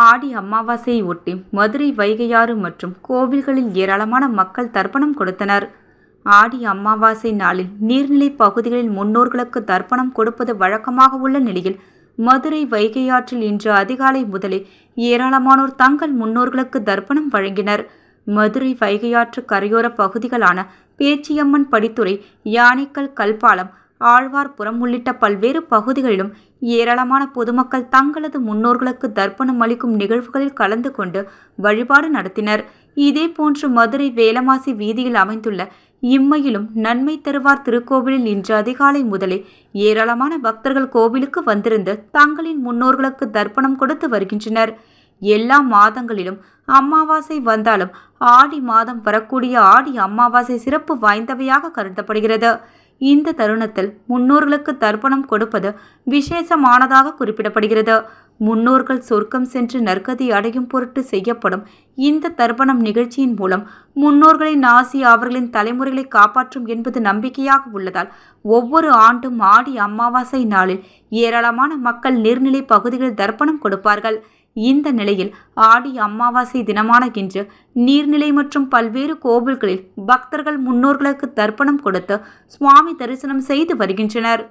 ஆடி அமாவாசையை ஒட்டி மதுரை வைகையாறு மற்றும் கோவில்களில் ஏராளமான மக்கள் தர்ப்பணம் கொடுத்தனர். ஆடி அமாவாசை நாளில் நீர்நிலை பகுதிகளில் முன்னோர்களுக்கு தர்ப்பணம் கொடுப்பது வழக்கமாக உள்ள நிலையில் மதுரை வைகையாற்றில் இன்று அதிகாலை முதலே ஏராளமானோர் தங்கள் முன்னோர்களுக்கு தர்ப்பணம் வழங்கினர். மதுரை வைகையாற்று கரையோர பகுதிகளான பேச்சியம்மன் படித்துறை, யானைக்கல் கல்பாலம், ஆழ்வார்புரம் உள்ளிட்ட பல்வேறு பகுதிகளிலும் ஏராளமான பொதுமக்கள் தங்களது முன்னோர்களுக்கு தர்ப்பணம் அளிக்கும் நிகழ்வுகளில் கலந்து கொண்டு வழிபாடு நடத்தினர். இதேபோன்று மதுரை வேலமாசி வீதியில் அமைந்துள்ள இம்மையிலும் நன்மை தருவார் திருக்கோவிலில் இன்று அதிகாலை முதலே ஏராளமான பக்தர்கள் கோவிலுக்கு வந்திருந்து தங்களின் முன்னோர்களுக்கு தர்ப்பணம் கொடுத்து வருகின்றனர். எல்லா மாதங்களிலும் அமாவாசை வந்தாலும் ஆடி மாதம் வரக்கூடிய ஆடி அமாவாசை சிறப்பு வாய்ந்தவையாக கருதப்படுகிறது. இந்த தருணத்தில் முன்னோர்களுக்கு தர்ப்பணம் கொடுப்பது விசேஷமானதாக குறிப்பிடப்படுகிறது. முன்னோர்கள் சொர்க்கம் சென்று நற்கதி அடையும் பொருட்டு செய்யப்படும் இந்த தர்ப்பணம் நிகழ்ச்சியின் மூலம் முன்னோர்களின் ஆசி அவர்களின் தலைமுறைகளை காப்பாற்றும் என்பது நம்பிக்கையாக உள்ளதால் ஒவ்வொரு ஆண்டும் ஆடி அமாவாசை நாளில் ஏராளமான மக்கள் நீர்நிலை பகுதிகளில் தர்ப்பணம் கொடுப்பார்கள். இந்த நிலையில் ஆடி அமாவாசை தினமான இன்று நீர்நிலை மற்றும் பல்வேறு கோவில்களில் பக்தர்கள் முன்னோர்களுக்கு தர்ப்பணம் கொடுத்து சுவாமி தரிசனம் செய்து வருகின்றனர்.